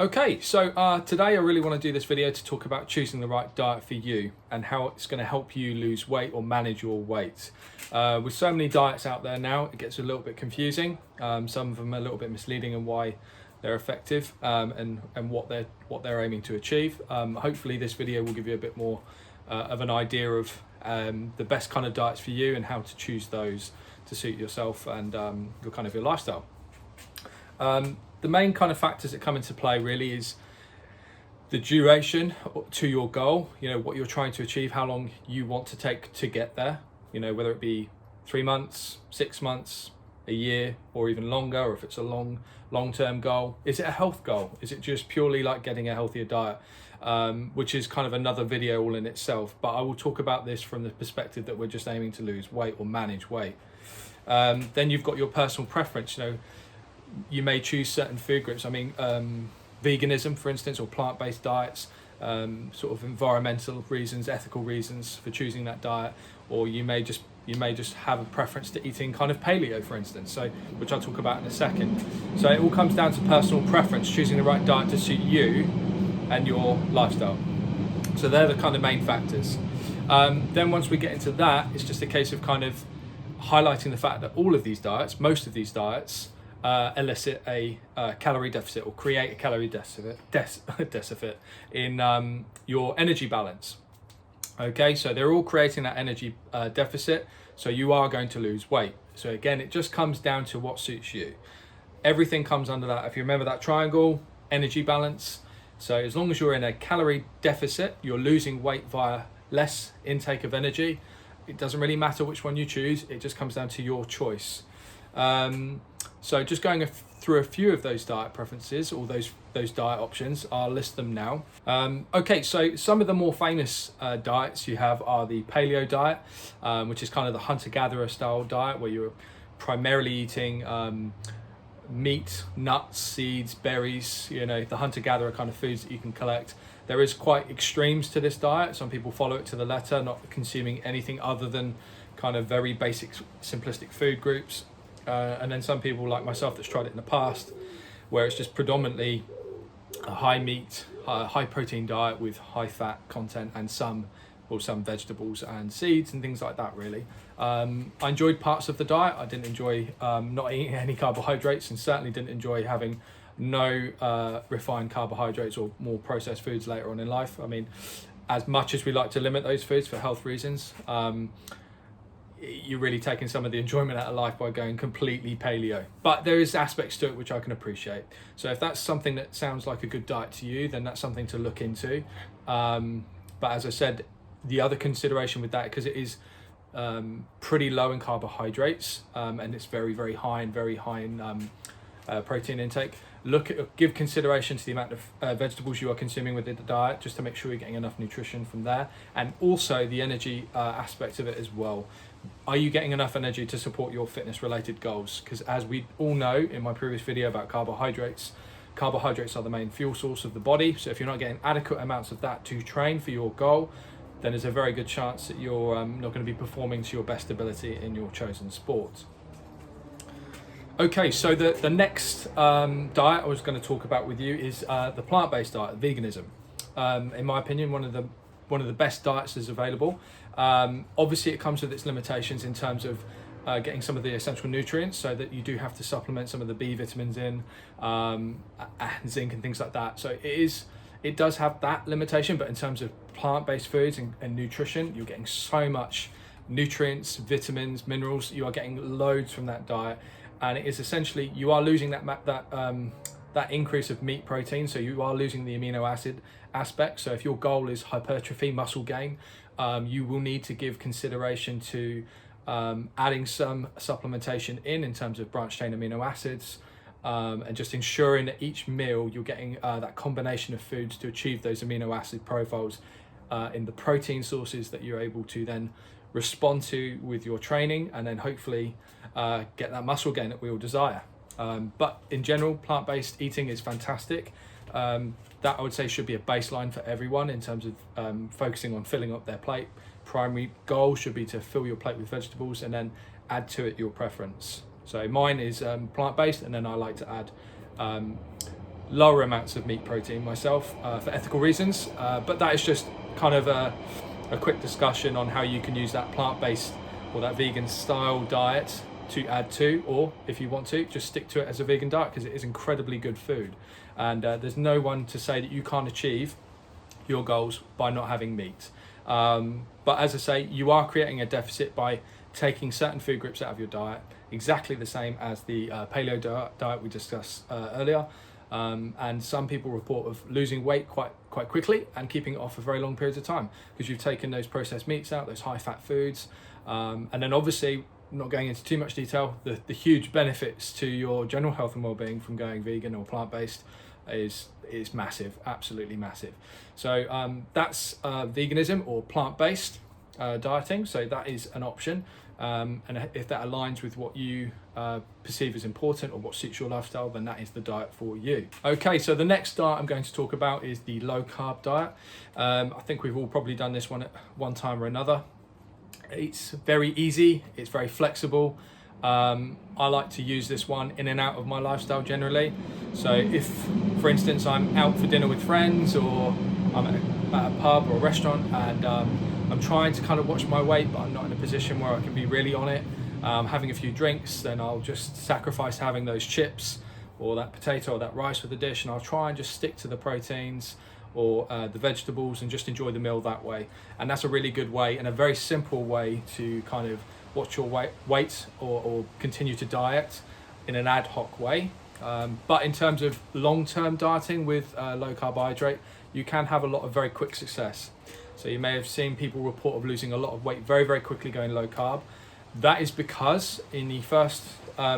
Okay, so today I really want to do this video to talk about choosing the right diet for you and how it's going to help you lose weight or manage your weight. With so many diets out there now, it gets a little bit confusing. Some of them are a little bit misleading in why they're effective and what they're aiming to achieve. Hopefully this video will give you a bit more of an idea of the best kind of diets for you and how to choose those to suit yourself and your lifestyle. The main kind of factors that come into play really is the duration to your goal, what you're trying to achieve, how long you want to take to get there, whether it be 3 months, 6 months, a year, or even longer, or if it's a long-term goal. Is it a health goal? Is it just purely like getting a healthier diet, which is kind of another video all in itself, but I will talk about this from the perspective that we're just aiming to lose weight or manage weight. Then you've got your personal preference. You may choose certain food groups. Veganism, for instance, or plant-based diets, sort of environmental reasons, ethical reasons for choosing that diet, or you may just have a preference to eating kind of paleo, for instance, which I'll talk about in a second. So it all comes down to personal preference, choosing the right diet to suit you and your lifestyle. So they're the kind of main factors. Then once we get into that, it's just a case of kind of highlighting the fact that all of these diets, most of these diets, elicit a calorie deficit or create a calorie deficit in your energy balance. Okay, so they're all creating that energy deficit, so you are going to lose weight. So again, it just comes down to what suits you. Everything comes under that. If you remember that triangle, energy balance. So as long as you're in a calorie deficit, you're losing weight via less intake of energy. It doesn't really matter which one you choose, it just comes down to your choice. So just going through a few of those diet preferences, or those diet options, I'll list them now. Okay, so some of the more famous diets you have are the paleo diet, which is kind of the hunter-gatherer style diet where you're primarily eating meat, nuts, seeds, berries, the hunter-gatherer kind of foods that you can collect. There is quite extremes to this diet. Some people follow it to the letter, not consuming anything other than kind of very basic, simplistic food groups. And then some people like myself that's tried it in the past, where it's just predominantly a high meat, high protein diet with high fat content and some vegetables and seeds and things like that, really. I enjoyed parts of the diet. I didn't enjoy not eating any carbohydrates, and certainly didn't enjoy having no refined carbohydrates or more processed foods later on in life. As much as we like to limit those foods for health reasons, you're really taking some of the enjoyment out of life by going completely paleo. But there is aspects to it which I can appreciate. So if that's something that sounds like a good diet to you, then that's something to look into. But as I said, the other consideration with that, because it is pretty low in carbohydrates, and it's very, very high in protein intake, give consideration to the amount of vegetables you are consuming within the diet, just to make sure you're getting enough nutrition from there, and also the energy aspect of it as well. Are you getting enough energy to support your fitness related goals? Because as we all know in my previous video about carbohydrates are the main fuel source of the body. So if you're not getting adequate amounts of that to train for your goal, then there's a very good chance that you're not going to be performing to your best ability in your chosen sport. Okay, so the next diet I was going to talk about with you is the plant-based diet, veganism. In my opinion, one of the best diets that's available. Obviously, it comes with its limitations in terms of getting some of the essential nutrients, so that you do have to supplement some of the B vitamins in, and zinc and things like that. So it does have that limitation, but in terms of plant-based foods and nutrition, you're getting so much nutrients, vitamins, minerals. You are getting loads from that diet. And it is essentially, you are losing that increase of meat protein, so you are losing the amino acid aspect. So if your goal is hypertrophy, muscle gain, you will need to give consideration to adding some supplementation in terms of branched chain amino acids, and just ensuring that each meal you're getting that combination of foods to achieve those amino acid profiles in the protein sources that you're able to then respond to with your training, and then hopefully get that muscle gain that we all desire. But in general, plant-based eating is fantastic. That I would say should be a baseline for everyone in terms of focusing on filling up their plate. Primary goal should be to fill your plate with vegetables and then add to it your preference. So mine is plant-based, and then I like to add lower amounts of meat protein myself for ethical reasons, but that is just kind of a quick discussion on how you can use that plant-based or that vegan style diet to add to, or if you want to, just stick to it as a vegan diet, because it is incredibly good food. And there's no one to say that you can't achieve your goals by not having meat. But as I say, you are creating a deficit by taking certain food groups out of your diet, exactly the same as the paleo diet we discussed earlier. And some people report of losing weight quite quickly and keeping it off for very long periods of time, because you've taken those processed meats out, those high fat foods. And then obviously, not going into too much detail, the huge benefits to your general health and well-being from going vegan or plant-based is massive, absolutely massive. So that's veganism or plant-based dieting. So that is an option. And if that aligns with what you perceive as important or what suits your lifestyle, then that is the diet for you. Okay, so the next diet I'm going to talk about is the low carb diet. I think we've all probably done this one at one time or another. It's very easy, it's very flexible. I like to use this one in and out of my lifestyle generally. So if, for instance, I'm out for dinner with friends, or I'm at a pub or a restaurant, and I'm trying to kind of watch my weight, but I'm not in a position where I can be really on it, having a few drinks, then I'll just sacrifice having those chips or that potato or that rice with the dish, and I'll try and just stick to the proteins or the vegetables and just enjoy the meal that way. And that's a really good way and a very simple way to kind of watch your weight or continue to diet in an ad hoc way. But in terms of long-term dieting with low carbohydrate, you can have a lot of very quick success. So you may have seen people report of losing a lot of weight very, very quickly going low carb. That is because in the first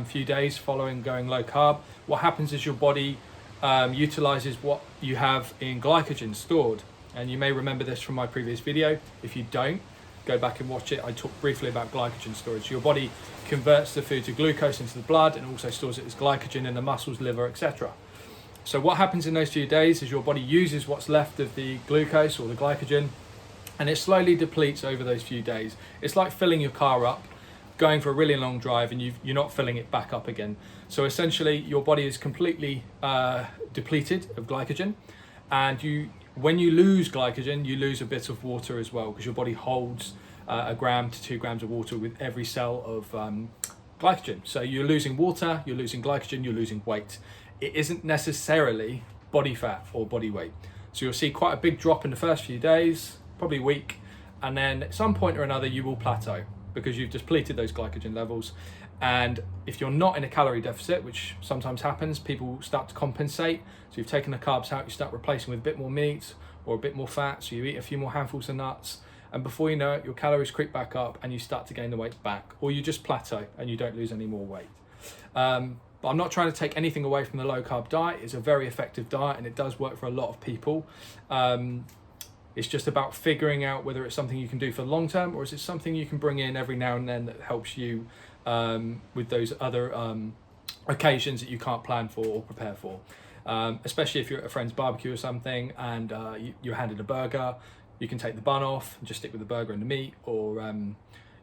few days following going low carb, what happens is your body utilizes what you have in glycogen stored. And you may remember this from my previous video. If you don't, go back and watch it. I talked briefly about glycogen storage. Your body converts the food to glucose into the blood and also stores it as glycogen in the muscles, liver, etc. So what happens in those few days is your body uses what's left of the glucose or the glycogen, and it slowly depletes over those few days. It's like filling your car up, going for a really long drive, and you're not filling it back up again. So essentially your body is completely depleted of glycogen, and when you lose glycogen, you lose a bit of water as well, because your body holds 1 gram to 2 grams of water with every cell of glycogen. So you're losing water, you're losing glycogen, you're losing weight. It isn't necessarily body fat or body weight. So you'll see quite a big drop in the first few days, probably a week, and then at some point or another you will plateau because you've depleted those glycogen levels. And if you're not in a calorie deficit, which sometimes happens, people start to compensate. So you've taken the carbs out, you start replacing with a bit more meat or a bit more fat, so you eat a few more handfuls of nuts, and before you know it, your calories creep back up and you start to gain the weight back, or you just plateau and you don't lose any more weight. But I'm not trying to take anything away from the low carb diet. It's a very effective diet and it does work for a lot of people. It's just about figuring out whether it's something you can do for the long term, or is it something you can bring in every now and then that helps you with those other occasions that you can't plan for or prepare for. Especially if you're at a friend's barbecue or something and you're handed a burger, you can take the bun off and just stick with the burger and the meat, or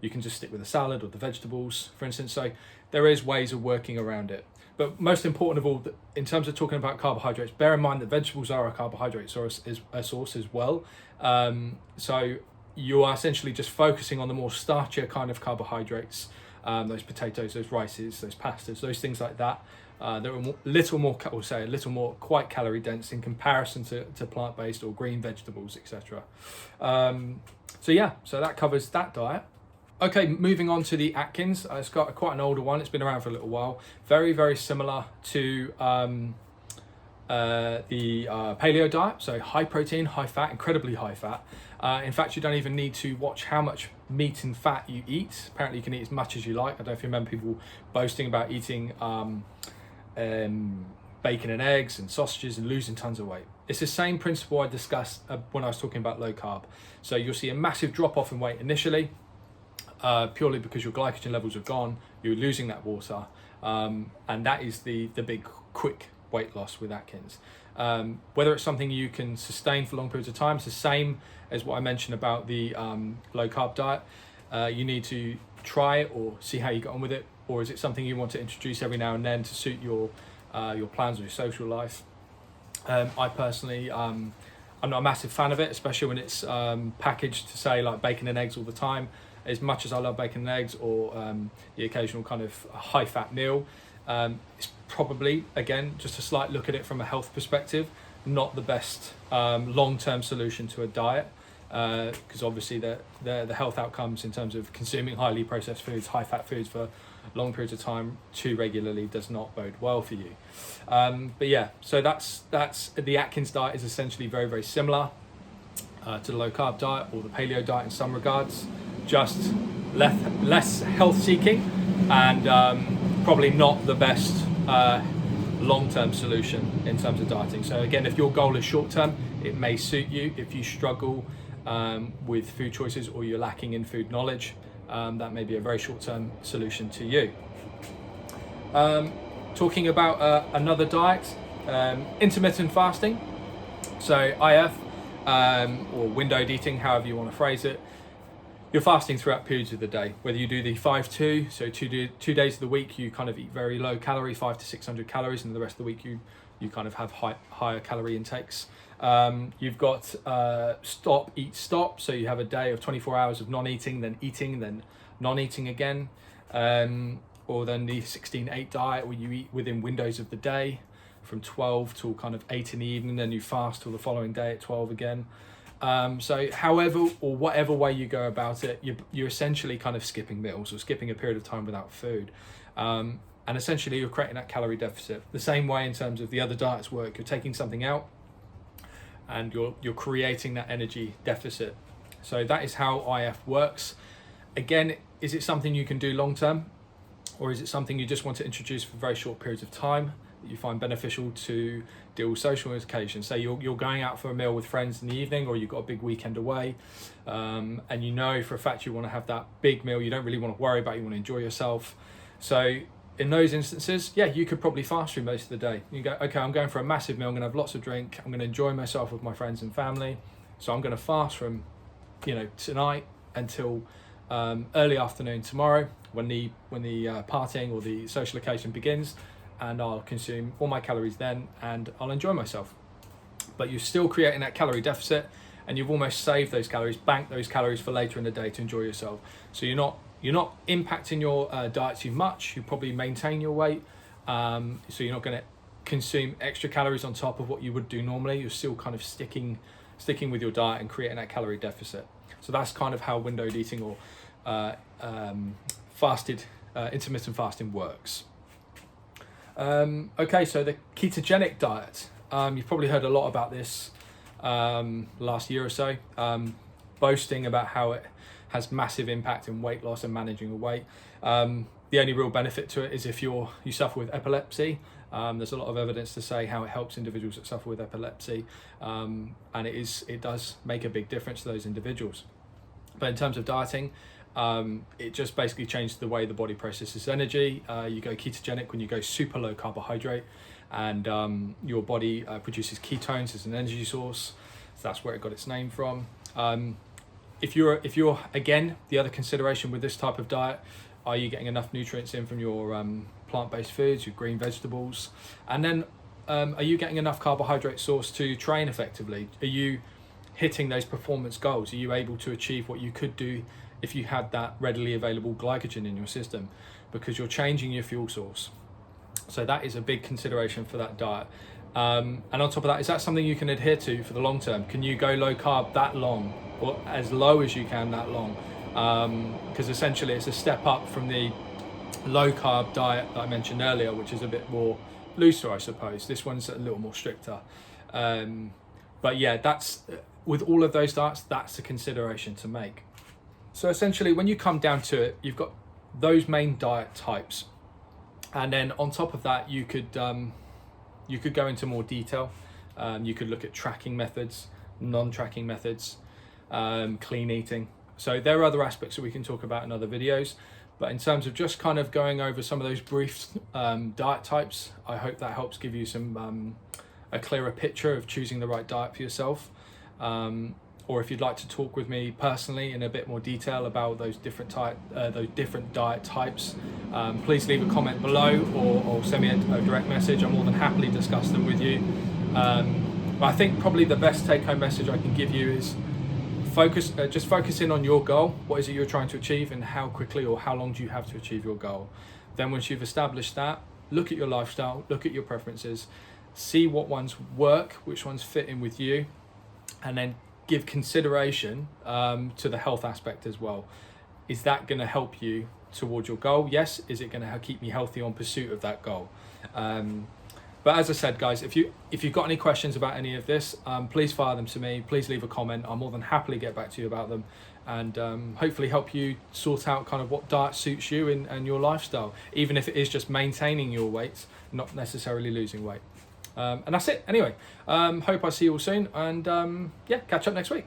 you can just stick with the salad or the vegetables, for instance. So there is ways of working around it. But most important of all, in terms of talking about carbohydrates, bear in mind that vegetables are a carbohydrate source as well. So you are essentially just focusing on the more starchier kind of carbohydrates, those potatoes, those rices, those pastas, those things like that. They're a little more quite calorie dense in comparison to plant-based or green vegetables, etc. So that covers that diet. Okay, moving on to the Atkins. It's got quite an older one. It's been around for a little while. Very, very similar to the paleo diet. So high protein, high fat, incredibly high fat. In fact, you don't even need to watch how much meat and fat you eat. Apparently you can eat as much as you like. I don't know if you remember people boasting about eating bacon and eggs and sausages and losing tons of weight. It's the same principle I discussed when I was talking about low carb. So you'll see a massive drop off in weight initially, purely because your glycogen levels are gone, you're losing that water, and that is the big quick weight loss with Atkins. Whether it's something you can sustain for long periods of time, it's the same as what I mentioned about the low carb diet. You need to try it or see how you get on with it, or is it something you want to introduce every now and then to suit your plans or your social life? I personally, I'm not a massive fan of it, especially when it's packaged to say like bacon and eggs all the time. As much as I love bacon and eggs, or the occasional kind of high-fat meal, it's probably, again, just a slight look at it from a health perspective, not the best long-term solution to a diet, because obviously the health outcomes in terms of consuming highly processed foods, high-fat foods for long periods of time too regularly does not bode well for you. But yeah, so that's the Atkins diet is essentially very, very similar to the low-carb diet or the paleo diet in some regards, just less health-seeking and probably not the best long-term solution in terms of dieting. So again, if your goal is short-term, it may suit you. If you struggle with food choices or you're lacking in food knowledge, that may be a very short-term solution to you. Talking about another diet, intermittent fasting. So IF, or windowed eating, however you want to phrase it. You're fasting throughout periods of the day, whether you do the 5-2, so 2 days of the week you kind of eat very low calorie, 500 to 600 calories, and the rest of the week you kind of have higher calorie intakes. You've got stop, eat, stop, so you have a day of 24 hours of non-eating, then non-eating again, or then the 16-8 diet where you eat within windows of the day from 12 till kind of 8 in the evening, then you fast till the following day at 12 again. So however or whatever way you go about it, you're essentially kind of skipping meals or skipping a period of time without food. And essentially you're creating that calorie deficit. The same way in terms of the other diets work, you're taking something out and you're creating that energy deficit. So that is how IF works. Again, is it something you can do long term, or is it something you just want to introduce for very short periods of time that you find beneficial to deal with social occasions? Say you're going out for a meal with friends in the evening, or you've got a big weekend away, and you know for a fact you want to have that big meal, you don't really want to worry about it, you want to enjoy yourself. So in those instances, yeah, you could probably fast through most of the day. You go, okay, I'm going for a massive meal, I'm going to have lots of drink, I'm going to enjoy myself with my friends and family, so I'm going to fast from tonight until early afternoon tomorrow when the partying or the social occasion begins, and I'll consume all my calories then and I'll enjoy myself. But you're still creating that calorie deficit, and you've almost saved those calories, banked those calories for later in the day to enjoy yourself. So you're not impacting your diet too much. You probably maintain your weight, so you're not going to consume extra calories on top of what you would do normally. You're still kind of sticking with your diet and creating that calorie deficit. So that's kind of how windowed eating or intermittent fasting works. Okay, so the ketogenic diet. You've probably heard a lot about this last year or so, boasting about how it has massive impact in weight loss and managing your weight. The only real benefit to it is if you suffer with epilepsy. There's a lot of evidence to say how it helps individuals that suffer with epilepsy, and it does make a big difference to those individuals. But in terms of dieting, it just basically changes the way the body processes energy. You go ketogenic when you go super low carbohydrate, and your body produces ketones as an energy source. So that's where it got its name from. If you're again, the other consideration with this type of diet, are you getting enough nutrients in from your plant-based foods, your green vegetables, and then are you getting enough carbohydrate source to train effectively? Are you hitting those performance goals? Are you able to achieve what you could do if you had that readily available glycogen in your system, because you're changing your fuel source? So that is a big consideration for that diet. And on top of that, is that something you can adhere to for the long term? Can you go low carb that long, or as low as you can that long? Because essentially it's a step up from the low carb diet that I mentioned earlier, which is a bit more looser, I suppose. This one's a little more stricter. But yeah, that's with all of those diets, that's a consideration to make. So essentially, when you come down to it, you've got those main diet types, and then on top of that, you could go into more detail. You could look at tracking methods, non-tracking methods, clean eating. So there are other aspects that we can talk about in other videos, but in terms of just kind of going over some of those brief diet types, I hope that helps give you some a clearer picture of choosing the right diet for yourself. Or if you'd like to talk with me personally in a bit more detail about those different diet types, please leave a comment below or send me a direct message. I'll more than happily discuss them with you. But I think probably the best take-home message I can give you is just focus in on your goal. What is it you're trying to achieve, and how quickly or how long do you have to achieve your goal? Then once you've established that, look at your lifestyle, look at your preferences, see what ones work, which ones fit in with you, and then give consideration to the health aspect as well. Is that going to help you towards your goal? Yes. Is it going to keep me healthy on pursuit of that goal? But as I said, guys, if you've got any questions about any of this, please fire them to me. Please leave a comment. I'll more than happily get back to you about them, and hopefully help you sort out kind of what diet suits you and your lifestyle, even if it is just maintaining your weight, not necessarily losing weight. And that's it. Anyway, hope I see you all soon, and yeah, catch up next week.